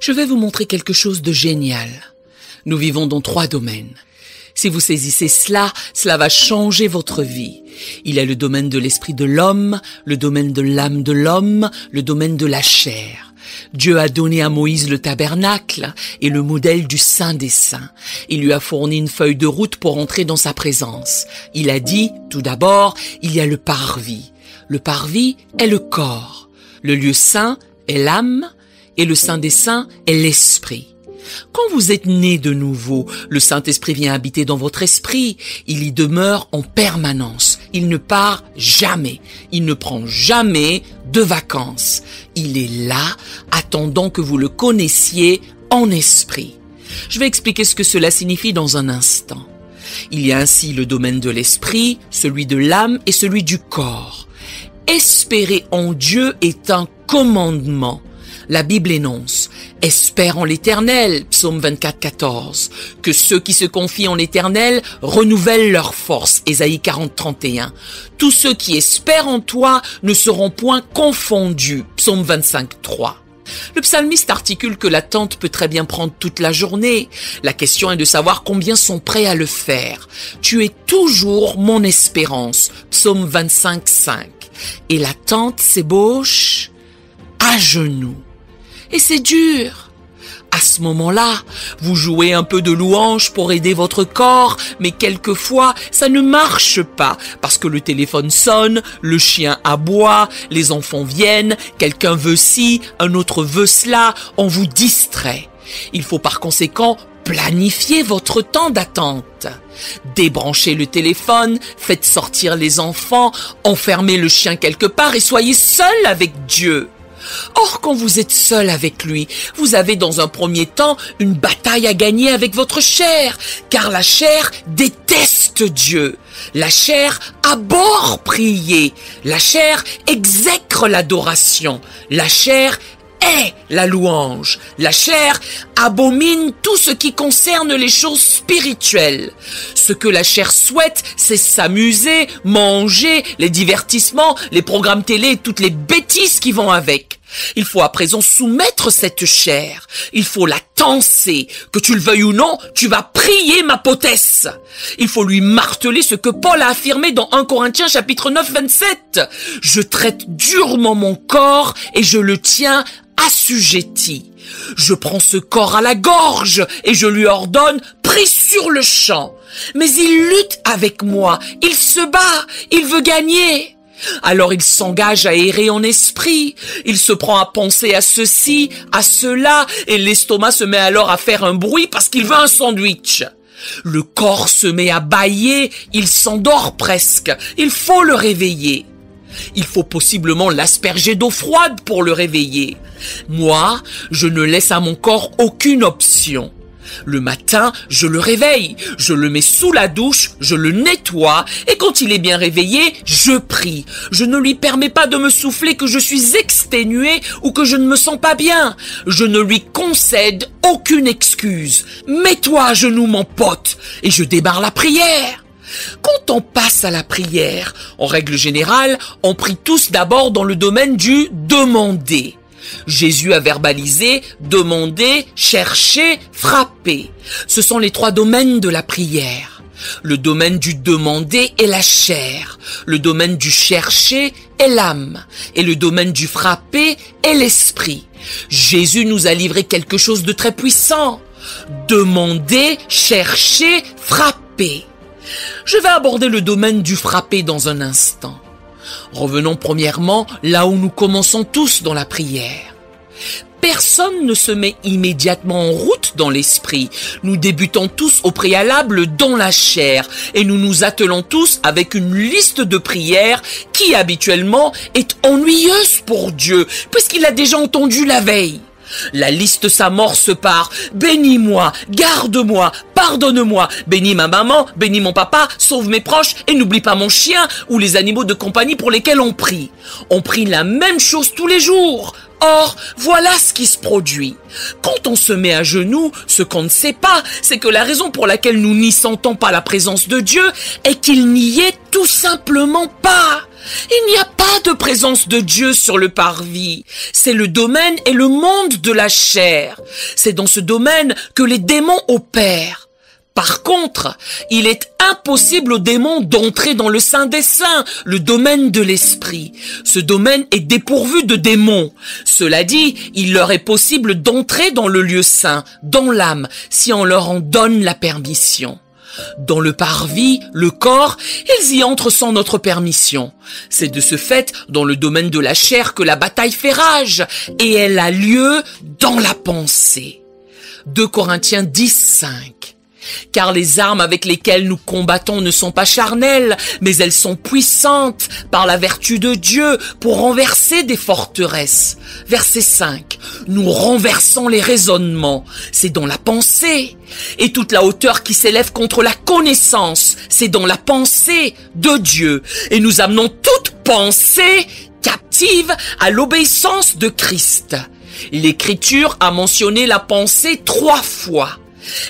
Je vais vous montrer quelque chose de génial. Nous vivons dans 3 domaines. Si vous saisissez cela, cela va changer votre vie. Il y a le domaine de l'esprit de l'homme, le domaine de l'âme de l'homme, le domaine de la chair. Dieu a donné à Moïse le tabernacle et le modèle du Saint des Saints. Il lui a fourni une feuille de route pour entrer dans sa présence. Il a dit, tout d'abord, il y a le parvis. Le parvis est le corps. Le lieu saint est l'âme et le Saint des Saints est l'esprit. Quand vous êtes né de nouveau, le Saint-Esprit vient habiter dans votre esprit. Il y demeure en permanence. Il ne part jamais. Il ne prend jamais de vacances. Il est là, attendant que vous le connaissiez en esprit. Je vais expliquer ce que cela signifie dans un instant. Il y a ainsi le domaine de l'esprit, celui de l'âme et celui du corps. Espérer en Dieu est un commandement. La Bible énonce « Espère en l'Éternel » Psaume 24, 14. « Que ceux qui se confient en l'Éternel renouvellent leur force » Ésaïe 40, 31. « Tous ceux qui espèrent en toi ne seront point confondus » Psaume 25, 3. Le psalmiste articule que l'attente peut très bien prendre toute la journée. La question est de savoir combien sont prêts à le faire. « Tu es toujours mon espérance » Psaume 25, 5. Et l'attente s'ébauche à genoux. Et c'est dur. À ce moment-là, vous jouez un peu de louange pour aider votre corps, mais quelquefois, ça ne marche pas parce que le téléphone sonne, le chien aboie, les enfants viennent, quelqu'un veut ci, un autre veut cela, on vous distrait. Il faut par conséquent planifier votre temps d'attente. Débranchez le téléphone, faites sortir les enfants, enfermez le chien quelque part et soyez seul avec Dieu. Or, quand vous êtes seul avec lui, vous avez dans un premier temps une bataille à gagner avec votre chair, car la chair déteste Dieu. La chair abhorre prier. La chair exècre l'adoration. La chair est la louange. La chair abomine tout ce qui concerne les choses spirituelles. Ce que la chair souhaite, c'est s'amuser, manger, les divertissements, les programmes télé et toutes les bêtises qui vont avec. Il faut à présent soumettre cette chair. Il faut la tancer. Que tu le veuilles ou non, tu vas prier ma potesse. Il faut lui marteler ce que Paul a affirmé dans 1 Corinthiens chapitre 9, 27. Je traite durement mon corps et je le tiens assujetti. Je prends ce corps à la gorge et je lui ordonne, prie sur le champ. Mais il lutte avec moi, il se bat, il veut gagner. Alors il s'engage à errer en esprit, il se prend à penser à ceci, à cela, et l'estomac se met alors à faire un bruit parce qu'il veut un sandwich. Le corps se met à bâiller, il s'endort presque, il faut le réveiller. Il faut possiblement l'asperger d'eau froide pour le réveiller. Moi, je ne laisse à mon corps aucune option. Le matin, je le réveille, je le mets sous la douche, je le nettoie, et quand il est bien réveillé, je prie. Je ne lui permets pas de me souffler que je suis exténué ou que je ne me sens pas bien. Je ne lui concède aucune excuse. Mets-toi à genoux, mon pote, et je démarre la prière. Quand on passe à la prière, en règle générale, on prie tous d'abord dans le domaine du demander. Jésus a verbalisé demander, chercher, frapper. Ce sont les 3 domaines de la prière. Le domaine du demander est la chair. Le domaine du chercher est l'âme. Et le domaine du frapper est l'esprit. Jésus nous a livré quelque chose de très puissant. Demander, chercher, frapper. Je vais aborder le domaine du frapper dans un instant. Revenons premièrement là où nous commençons tous dans la prière. Personne ne se met immédiatement en route dans l'esprit. Nous débutons tous au préalable dans la chair et nous nous attelons tous avec une liste de prières qui habituellement est ennuyeuse pour Dieu puisqu'il a déjà entendu la veille. La liste s'amorce par « Bénis-moi, garde-moi, pardonne-moi, bénis ma maman, bénis mon papa, sauve mes proches et n'oublie pas mon chien ou les animaux de compagnie pour lesquels on prie. » On prie la même chose tous les jours. Or, voilà ce qui se produit. Quand on se met à genoux, ce qu'on ne sait pas, c'est que la raison pour laquelle nous n'y sentons pas la présence de Dieu est qu'il n'y est tout simplement pas. Il n'y a pas de présence de Dieu sur le parvis. C'est le domaine et le monde de la chair. C'est dans ce domaine que les démons opèrent. Par contre, il est impossible aux démons d'entrer dans le Saint des Saints, le domaine de l'esprit. Ce domaine est dépourvu de démons. Cela dit, il leur est possible d'entrer dans le lieu saint, dans l'âme, si on leur en donne la permission. Dans le parvis, le corps, ils y entrent sans notre permission. C'est de ce fait dans le domaine de la chair que la bataille fait rage, et elle a lieu dans la pensée. 2 Corinthiens 10:5. Car les armes avec lesquelles nous combattons ne sont pas charnelles, mais elles sont puissantes par la vertu de Dieu pour renverser des forteresses. Verset 5. Nous renversons les raisonnements, c'est dans la pensée. Et toute la hauteur qui s'élève contre la connaissance, c'est dans la pensée de Dieu. Et nous amenons toute pensée captive à l'obéissance de Christ. L'Écriture a mentionné la pensée 3 fois.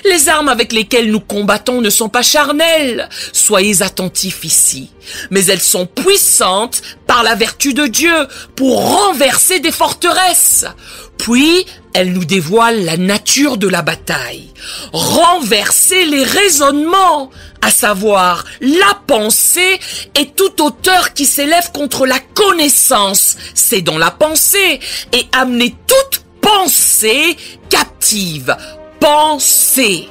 Les armes avec lesquelles nous combattons ne sont pas charnelles, soyez attentifs ici, mais elles sont puissantes par la vertu de Dieu pour renverser des forteresses. Puis, elles nous dévoilent la nature de la bataille, renverser les raisonnements, à savoir la pensée et toute hauteur qui s'élève contre la connaissance, c'est dans la pensée, et amener toute pensée captive. Pensée.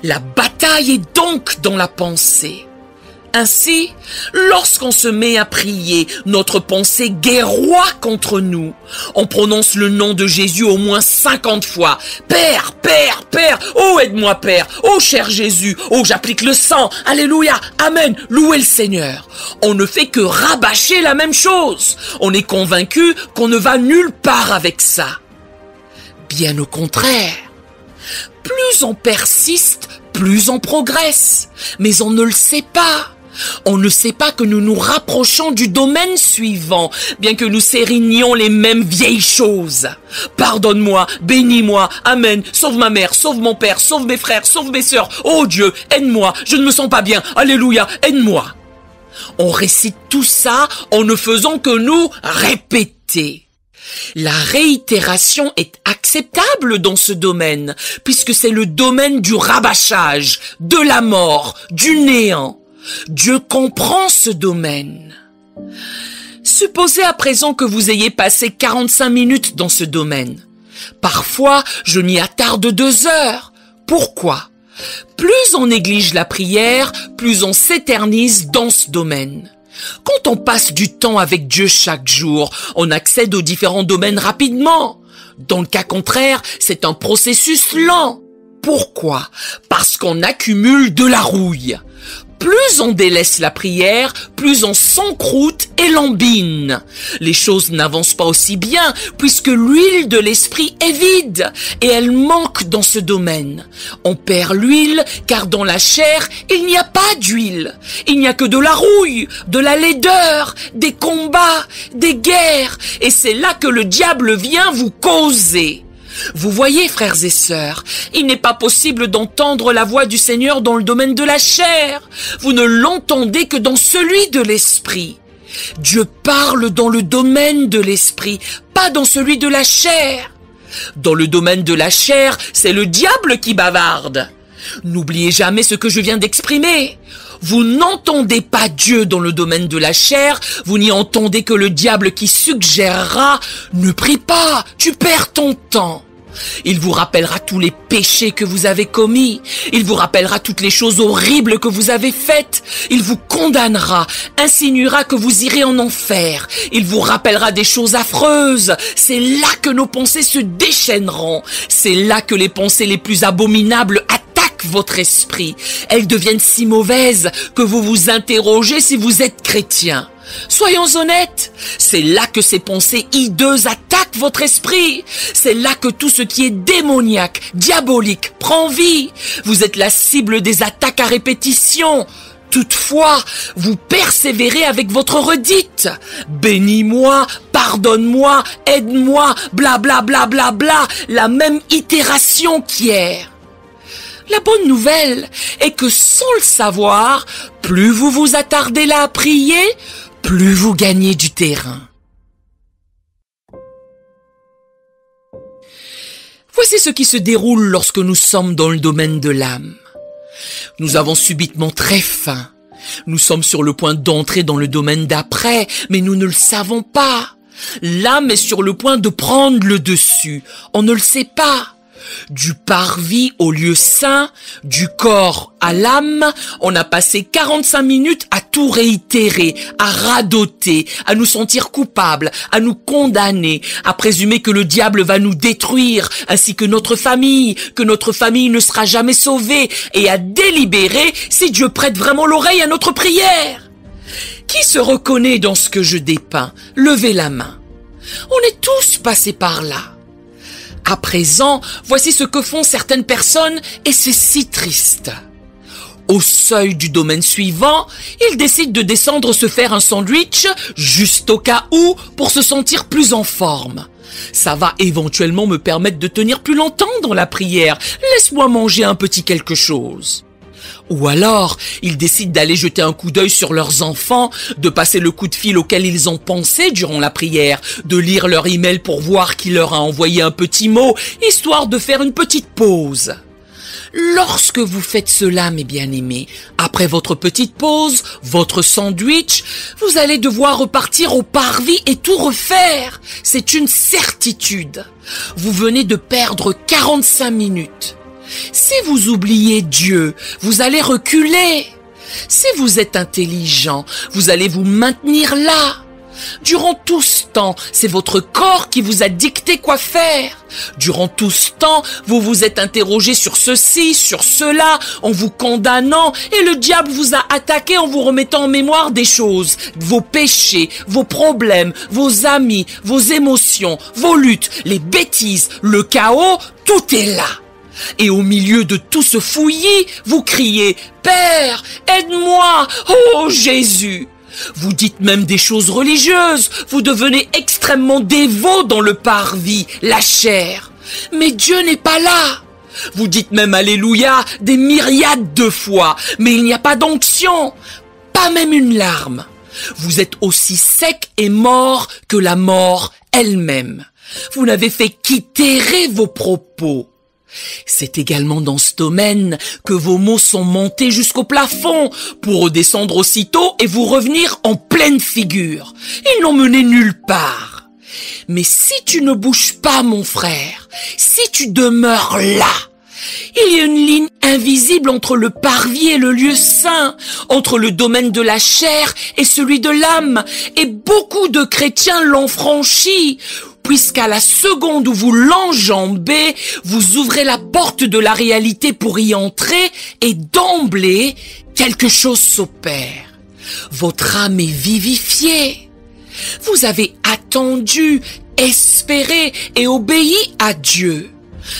La bataille est donc dans la pensée. Ainsi, lorsqu'on se met à prier, notre pensée guerroie contre nous. On prononce le nom de Jésus au moins 50 fois. Père, Père, Père, oh aide-moi Père, oh cher Jésus, oh j'applique le sang, alléluia, amen, louez le Seigneur. On ne fait que rabâcher la même chose. On est convaincu qu'on ne va nulle part avec ça. Bien au contraire. Plus on persiste, plus on progresse. Mais on ne le sait pas. On ne sait pas que nous nous rapprochons du domaine suivant, bien que nous sérignions les mêmes vieilles choses. Pardonne-moi, bénis-moi, amen, sauve ma mère, sauve mon père, sauve mes frères, sauve mes sœurs. Oh Dieu, aide-moi, je ne me sens pas bien, alléluia, aide-moi. On récite tout ça en ne faisant que nous répéter. La réitération est acceptable dans ce domaine, puisque c'est le domaine du rabâchage, de la mort, du néant. Dieu comprend ce domaine. Supposez à présent que vous ayez passé 45 minutes dans ce domaine. Parfois, je m'y attarde 2 heures. Pourquoi ? Plus on néglige la prière, plus on s'éternise dans ce domaine. Quand on passe du temps avec Dieu chaque jour, on accède aux différents domaines rapidement. Dans le cas contraire, c'est un processus lent. Pourquoi ? Parce qu'on accumule de la rouille. Plus on délaisse la prière, plus on s'encroute et lambine. Les choses n'avancent pas aussi bien puisque l'huile de l'esprit est vide et elle manque dans ce domaine. On perd l'huile car dans la chair, il n'y a pas d'huile. Il n'y a que de la rouille, de la laideur, des combats, des guerres. Et c'est là que le diable vient vous causer. Vous voyez, frères et sœurs, il n'est pas possible d'entendre la voix du Seigneur dans le domaine de la chair. Vous ne l'entendez que dans celui de l'esprit. Dieu parle dans le domaine de l'esprit, pas dans celui de la chair. Dans le domaine de la chair, c'est le diable qui bavarde. N'oubliez jamais ce que je viens d'exprimer. Vous n'entendez pas Dieu dans le domaine de la chair, vous n'y entendez que le diable qui suggérera « Ne prie pas, tu perds ton temps ». Il vous rappellera tous les péchés que vous avez commis. Il vous rappellera toutes les choses horribles que vous avez faites. Il vous condamnera, insinuera que vous irez en enfer. Il vous rappellera des choses affreuses. C'est là que nos pensées se déchaîneront. C'est là que les pensées les plus abominables attaquent votre esprit. Elles deviennent si mauvaises que vous vous interrogez si vous êtes chrétien. Soyons honnêtes, c'est là que ces pensées hideuses attaquent votre esprit. C'est là que tout ce qui est démoniaque, diabolique, prend vie. Vous êtes la cible des attaques à répétition. Toutefois, vous persévérez avec votre redite. Bénis-moi, pardonne-moi, aide-moi, bla bla bla bla bla, la même itération qu'hier. La bonne nouvelle est que sans le savoir, plus vous vous attardez là à prier, plus vous gagnez du terrain. Voici ce qui se déroule lorsque nous sommes dans le domaine de l'âme. Nous avons subitement très faim. Nous sommes sur le point d'entrer dans le domaine d'après, mais nous ne le savons pas. L'âme est sur le point de prendre le dessus. On ne le sait pas. Du parvis au lieu saint, du corps à l'âme, on a passé 45 minutes à tout réitérer, à radoter, à nous sentir coupables, à nous condamner, à présumer que le diable va nous détruire, ainsi que notre famille ne sera jamais sauvée, et à délibérer si Dieu prête vraiment l'oreille à notre prière. Qui se reconnaît dans ce que je dépeins? Levez la main. On est tous passés par là. À présent, voici ce que font certaines personnes et c'est si triste. Au seuil du domaine suivant, ils décident de descendre se faire un sandwich juste au cas où pour se sentir plus en forme. Ça va éventuellement me permettre de tenir plus longtemps dans la prière. Laisse-moi manger un petit quelque chose. Ou alors, ils décident d'aller jeter un coup d'œil sur leurs enfants, de passer le coup de fil auquel ils ont pensé durant la prière, de lire leur email pour voir qui leur a envoyé un petit mot, histoire de faire une petite pause. Lorsque vous faites cela, mes bien-aimés, après votre petite pause, votre sandwich, vous allez devoir repartir au parvis et tout refaire. C'est une certitude. Vous venez de perdre 45 minutes. Si vous oubliez Dieu, vous allez reculer. Si vous êtes intelligent, vous allez vous maintenir là. Durant tout ce temps, c'est votre corps qui vous a dicté quoi faire. Durant tout ce temps, vous vous êtes interrogé sur ceci, sur cela, en vous condamnant, et le diable vous a attaqué en vous remettant en mémoire des choses, vos péchés, vos problèmes, vos amis, vos émotions, vos luttes, les bêtises, le chaos, tout est là. Et au milieu de tout ce fouillis, vous criez « Père, aide-moi, oh Jésus !» Vous dites même des choses religieuses, vous devenez extrêmement dévot dans le parvis, la chair. Mais Dieu n'est pas là. Vous dites même Alléluia des myriades de fois, mais il n'y a pas d'onction, pas même une larme. Vous êtes aussi sec et mort que la mort elle-même. Vous n'avez fait qu'itérer vos propos. C'est également dans ce domaine que vos mots sont montés jusqu'au plafond pour redescendre aussitôt et vous revenir en pleine figure. Ils n'ont mené nulle part. Mais si tu ne bouges pas, mon frère, si tu demeures là, il y a une ligne invisible entre le parvis et le lieu saint, entre le domaine de la chair et celui de l'âme, et beaucoup de chrétiens l'ont franchi, puisqu'à la seconde où vous l'enjambez, vous ouvrez la porte de la réalité pour y entrer, et d'emblée, quelque chose s'opère. Votre âme est vivifiée. Vous avez attendu, espéré et obéi à Dieu.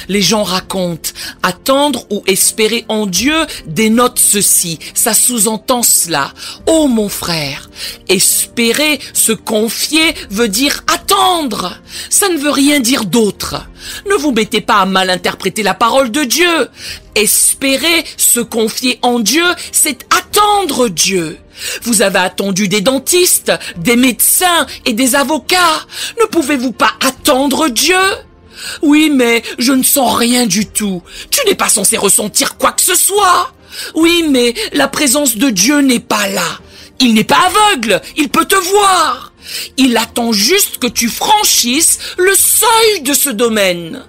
Les gens racontent, attendre ou espérer en Dieu dénote ceci, ça sous-entend cela. Oh mon frère, espérer, se confier veut dire attendre. Ça ne veut rien dire d'autre. Ne vous mettez pas à mal interpréter la parole de Dieu. Espérer, se confier en Dieu, c'est attendre Dieu. Vous avez attendu des dentistes, des médecins et des avocats. Ne pouvez-vous pas attendre Dieu ? Oui, mais je ne sens rien du tout. Tu n'es pas censé ressentir quoi que ce soit. Oui, mais la présence de Dieu n'est pas là. Il n'est pas aveugle, il peut te voir. Il attend juste que tu franchisses le seuil de ce domaine.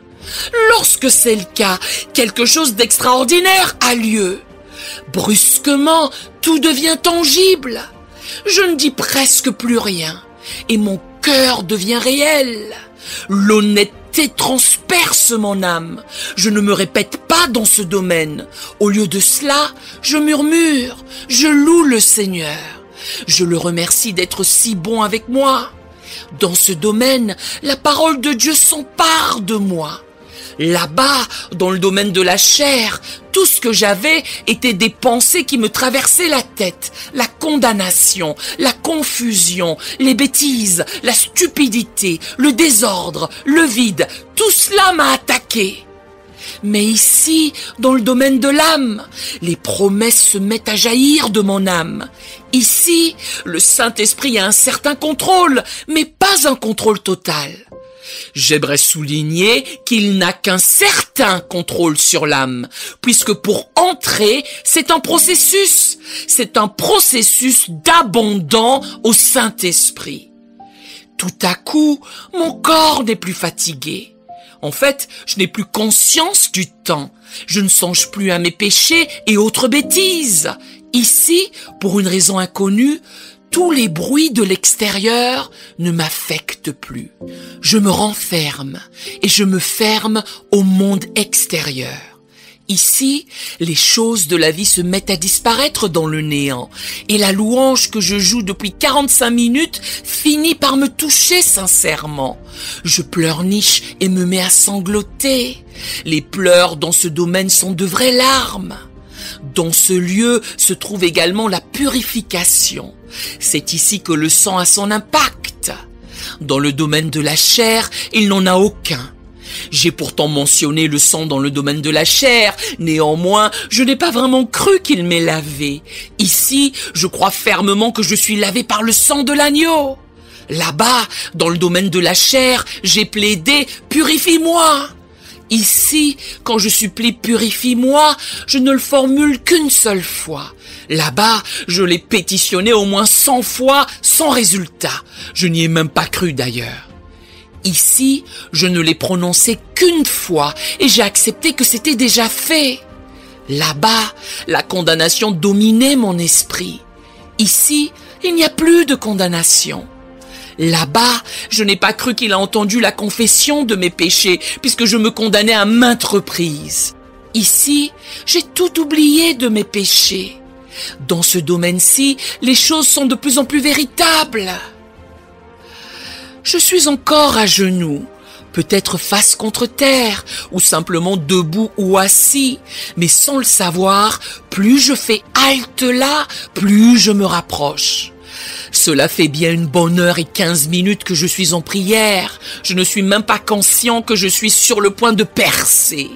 Lorsque c'est le cas, quelque chose d'extraordinaire a lieu. Brusquement, tout devient tangible. Je ne dis presque plus rien et mon cœur devient réel. L'honnêteté transperce mon âme. Je ne me répète pas dans ce domaine. Au lieu de cela, je murmure, je loue le Seigneur. Je le remercie d'être si bon avec moi. Dans ce domaine, la parole de Dieu s'empare de moi. Là-bas, dans le domaine de la chair, tout ce que j'avais était des pensées qui me traversaient la tête, la condamnation, la confusion, les bêtises, la stupidité, le désordre, le vide, tout cela m'a attaqué. Mais ici, dans le domaine de l'âme, les promesses se mettent à jaillir de mon âme. Ici, le Saint-Esprit a un certain contrôle, mais pas un contrôle total. J'aimerais souligner qu'il n'a qu'un certain contrôle sur l'âme, puisque pour entrer, c'est un processus d'abondant au Saint-Esprit. Tout à coup, mon corps n'est plus fatigué. En fait, je n'ai plus conscience du temps. Je ne songe plus à mes péchés et autres bêtises. Ici, pour une raison inconnue, tous les bruits de l'extérieur ne m'affectent plus. Je me renferme et je me ferme au monde extérieur. Ici, les choses de la vie se mettent à disparaître dans le néant et la louange que je joue depuis 45 minutes finit par me toucher sincèrement. Je pleurniche et me mets à sangloter. Les pleurs dans ce domaine sont de vraies larmes. Dans ce lieu se trouve également la purification. C'est ici que le sang a son impact. Dans le domaine de la chair, il n'en a aucun. J'ai pourtant mentionné le sang dans le domaine de la chair. Néanmoins, je n'ai pas vraiment cru qu'il m'ait lavé. Ici, je crois fermement que je suis lavé par le sang de l'agneau. Là-bas, dans le domaine de la chair, j'ai plaidé « Purifie-moi ». Ici, quand je supplie « Purifie-moi », je ne le formule qu'une seule fois. Là-bas, je l'ai pétitionné au moins 100 fois sans résultat. Je n'y ai même pas cru d'ailleurs. Ici, je ne l'ai prononcé qu'une fois et j'ai accepté que c'était déjà fait. Là-bas, la condamnation dominait mon esprit. Ici, il n'y a plus de condamnation. Là-bas, je n'ai pas cru qu'il a entendu la confession de mes péchés puisque je me condamnais à maintes reprises. Ici, j'ai tout oublié de mes péchés. Dans ce domaine-ci, les choses sont de plus en plus véritables. Je suis encore à genoux, peut-être face contre terre, ou simplement debout ou assis, mais sans le savoir, plus je fais halte là, plus je me rapproche. Cela fait bien une bonne heure et 15 minutes que je suis en prière. Je ne suis même pas conscient que je suis sur le point de percer.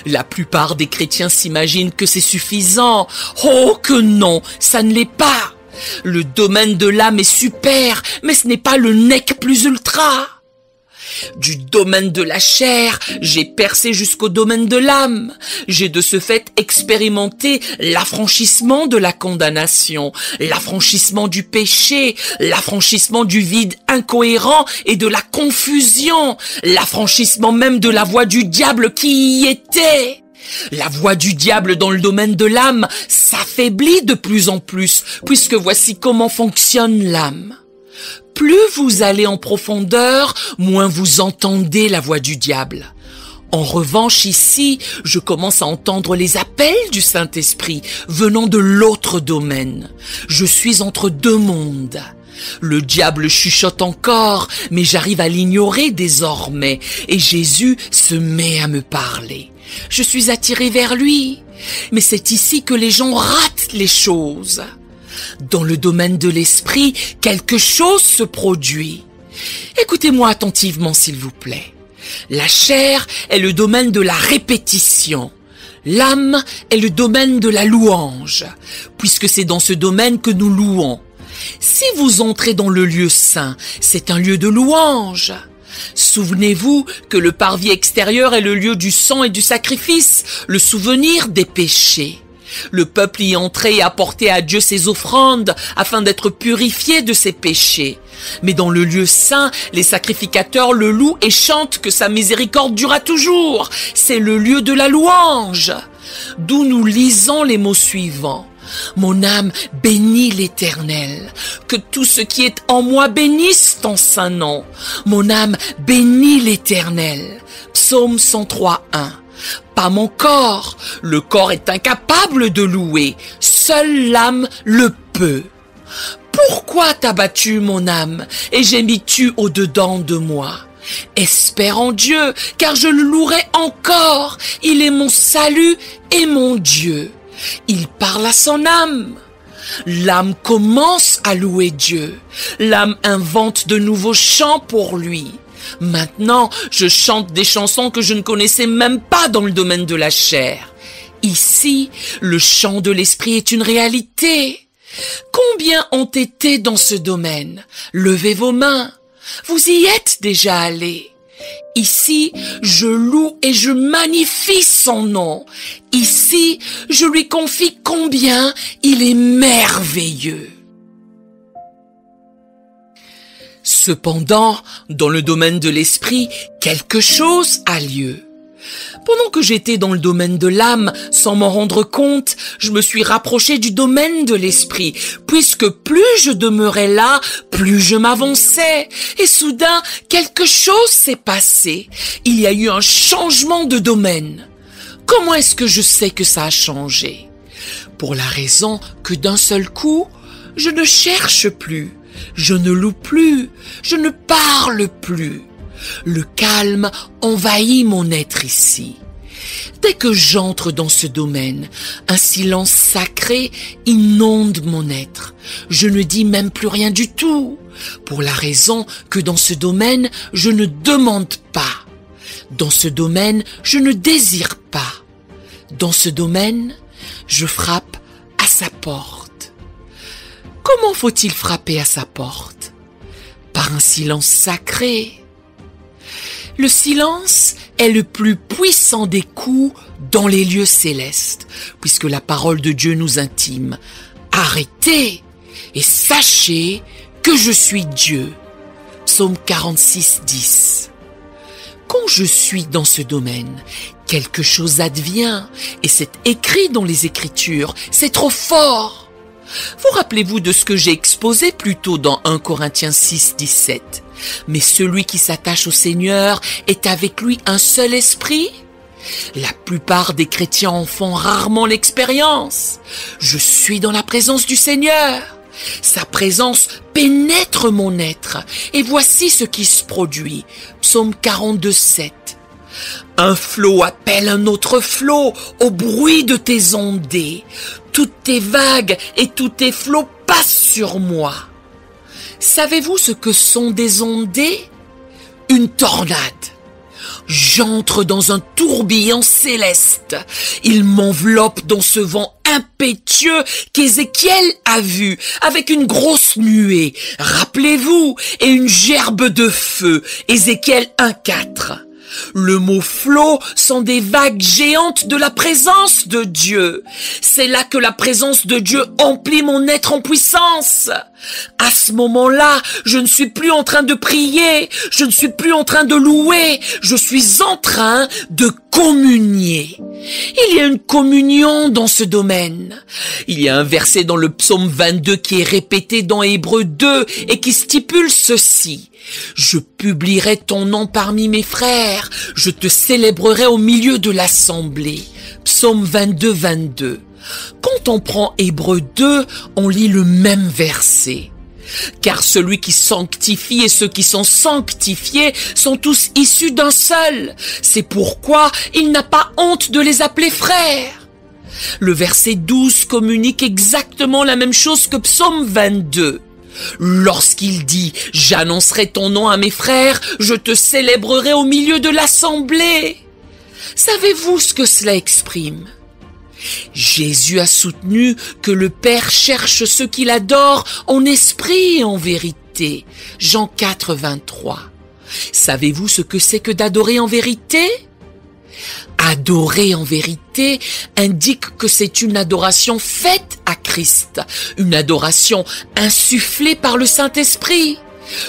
La plupart des chrétiens s'imaginent que c'est suffisant. Oh que non, ça ne l'est pas. Le domaine de l'âme est super, mais ce n'est pas le nec plus ultra. Du domaine de la chair, j'ai percé jusqu'au domaine de l'âme. J'ai de ce fait expérimenté l'affranchissement de la condamnation, l'affranchissement du péché, l'affranchissement du vide incohérent et de la confusion, l'affranchissement même de la voix du diable qui y était. La voix du diable dans le domaine de l'âme s'affaiblit de plus en plus, puisque voici comment fonctionne l'âme. Plus vous allez en profondeur, moins vous entendez la voix du diable. En revanche, ici, je commence à entendre les appels du Saint-Esprit venant de l'autre domaine. Je suis entre deux mondes. Le diable chuchote encore, mais j'arrive à l'ignorer désormais, et Jésus se met à me parler. Je suis attiré vers lui, mais c'est ici que les gens ratent les choses. Dans le domaine de l'esprit, quelque chose se produit. Écoutez-moi attentivement, s'il vous plaît. La chair est le domaine de la répétition. L'âme est le domaine de la louange, puisque c'est dans ce domaine que nous louons. Si vous entrez dans le lieu saint, c'est un lieu de louange. Souvenez-vous que le parvis extérieur est le lieu du sang et du sacrifice, le souvenir des péchés. Le peuple y entrait et apportait à Dieu ses offrandes afin d'être purifié de ses péchés. Mais dans le lieu saint, les sacrificateurs le louent et chantent que sa miséricorde durera toujours. C'est le lieu de la louange, d'où nous lisons les mots suivants. Mon âme bénit l'Éternel, que tout ce qui est en moi bénisse ton saint nom. Mon âme bénit l'Éternel. Psaume 103:1. Pas mon corps, le corps est incapable de louer, seule l'âme le peut. Pourquoi t'as battu mon âme et gémis-tu au-dedans de moi? Espère en Dieu, car je le louerai encore, il est mon salut et mon Dieu. Il parle à son âme. L'âme commence à louer Dieu. L'âme invente de nouveaux chants pour lui. Maintenant, je chante des chansons que je ne connaissais même pas dans le domaine de la chair. Ici, le chant de l'esprit est une réalité. Combien ont été dans ce domaine? Levez vos mains. Vous y êtes déjà allés. Ici, je loue et je magnifie son nom. Ici, je lui confie combien il est merveilleux. Cependant, dans le domaine de l'esprit, quelque chose a lieu. Pendant que j'étais dans le domaine de l'âme, sans m'en rendre compte, je me suis rapproché du domaine de l'esprit, puisque plus je demeurais là, plus je m'avançais. Et soudain, quelque chose s'est passé. Il y a eu un changement de domaine. Comment est-ce que je sais que ça a changé? Pour la raison que d'un seul coup, je ne cherche plus, je ne loue plus, je ne parle plus. Le calme envahit mon être ici. Dès que j'entre dans ce domaine, un silence sacré inonde mon être. Je ne dis même plus rien du tout, pour la raison que dans ce domaine, je ne demande pas. Dans ce domaine, je ne désire pas. Dans ce domaine, je frappe à sa porte. Comment faut-il frapper à sa porte? Par un silence sacré. Le silence est le plus puissant des coups dans les lieux célestes, puisque la parole de Dieu nous intime. Arrêtez et sachez que je suis Dieu. Psaume 46, 10. Quand je suis dans ce domaine, quelque chose advient, et c'est écrit dans les Écritures, c'est trop fort. Vous rappelez-vous de ce que j'ai exposé plus tôt dans 1 Corinthiens 6, 17. Mais celui qui s'attache au Seigneur est avec lui un seul esprit? La plupart des chrétiens en font rarement l'expérience. Je suis dans la présence du Seigneur. Sa présence pénètre mon être. Et voici ce qui se produit. Psaume 42, 7. Un flot appelle un autre flot au bruit de tes ondées. Toutes tes vagues et tous tes flots passent sur moi. Savez-vous ce que sont des ondées? Une tornade. J'entre dans un tourbillon céleste. Il m'enveloppe dans ce vent impétueux qu'Ézéchiel a vu, avec une grosse nuée, rappelez-vous, et une gerbe de feu. Ézéchiel 1,4. Le mot flot sont des vagues géantes de la présence de Dieu. C'est là que la présence de Dieu emplit mon être en puissance. À ce moment-là, je ne suis plus en train de prier, je ne suis plus en train de louer, je suis en train de communier. Il y a une communion dans ce domaine. Il y a un verset dans le psaume 22 qui est répété dans Hébreux 2 et qui stipule ceci. Je publierai ton nom parmi mes frères, je te célébrerai au milieu de l'assemblée. Psaume 22, 22. Quand on prend Hébreux 2, on lit le même verset. Car celui qui sanctifie et ceux qui sont sanctifiés sont tous issus d'un seul. C'est pourquoi il n'a pas honte de les appeler frères. Le verset 12 communique exactement la même chose que Psaume 22. Lorsqu'il dit « J'annoncerai ton nom à mes frères, je te célébrerai au milieu de l'assemblée ». Savez-vous ce que cela exprime? Jésus a soutenu que le Père cherche ceux qui l'adorent en esprit et en vérité. Jean 4, 23. Savez-vous ce que c'est que d'adorer en vérité? Adorer en vérité indique que c'est une adoration faite à Christ, une adoration insufflée par le Saint-Esprit.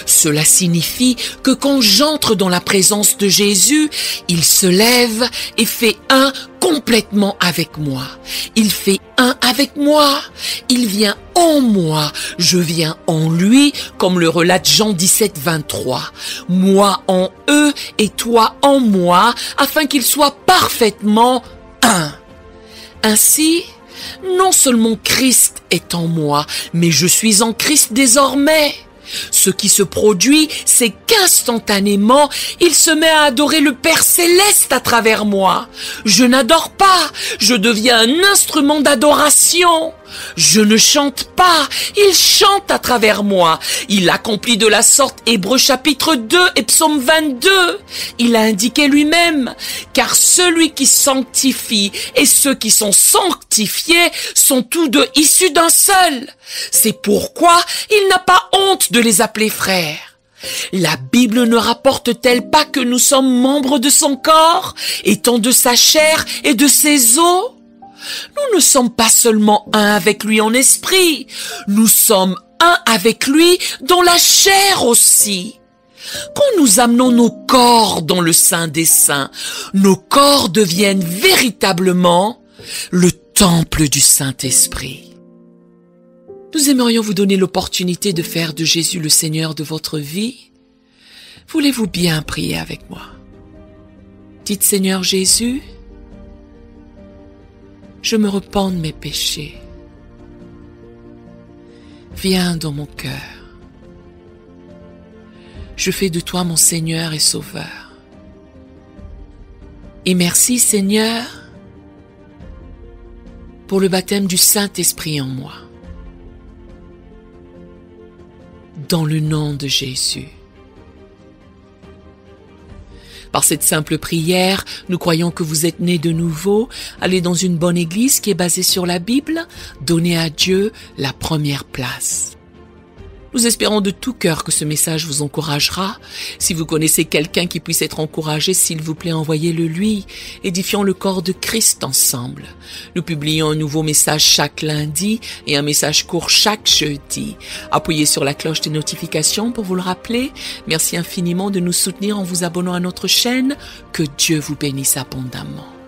Cela signifie que quand j'entre dans la présence de Jésus, il se lève et fait un complètement avec moi. Il fait un avec moi. Il vient en moi. Je viens en lui, comme le relate Jean 17, 23. Moi en eux et toi en moi, afin qu'ils soient parfaitement un. Ainsi, non seulement Christ est en moi, mais je suis en Christ désormais. Ce qui se produit, c'est qu'instantanément, il se met à adorer le Père Céleste à travers moi. Je n'adore pas, je deviens un instrument d'adoration. Je ne chante pas, il chante à travers moi. Il accomplit de la sorte Hébreux chapitre 2 et Psaume 22. Il a indiqué lui-même, car celui qui sanctifie et ceux qui sont sanctifiés sont tous deux issus d'un seul. C'est pourquoi il n'a pas honte de les appeler frères. La Bible ne rapporte-t-elle pas que nous sommes membres de son corps, étant de sa chair et de ses os? Nous ne sommes pas seulement un avec lui en esprit, nous sommes un avec lui dans la chair aussi. Quand nous amenons nos corps dans le Saint des Saints, nos corps deviennent véritablement le temple du Saint-Esprit. Nous aimerions vous donner l'opportunité de faire de Jésus le Seigneur de votre vie. Voulez-vous bien prier avec moi? Dites: Seigneur Jésus, je me repens de mes péchés. Viens dans mon cœur. Je fais de toi mon Seigneur et Sauveur. Et merci Seigneur pour le baptême du Saint-Esprit en moi. Dans le nom de Jésus. Par cette simple prière, nous croyons que vous êtes nés de nouveau, allez dans une bonne église qui est basée sur la Bible, donnez à Dieu la première place. Nous espérons de tout cœur que ce message vous encouragera. Si vous connaissez quelqu'un qui puisse être encouragé, s'il vous plaît, envoyez-le lui. Édifions le corps de Christ ensemble. Nous publions un nouveau message chaque lundi et un message court chaque jeudi. Appuyez sur la cloche des notifications pour vous le rappeler. Merci infiniment de nous soutenir en vous abonnant à notre chaîne. Que Dieu vous bénisse abondamment.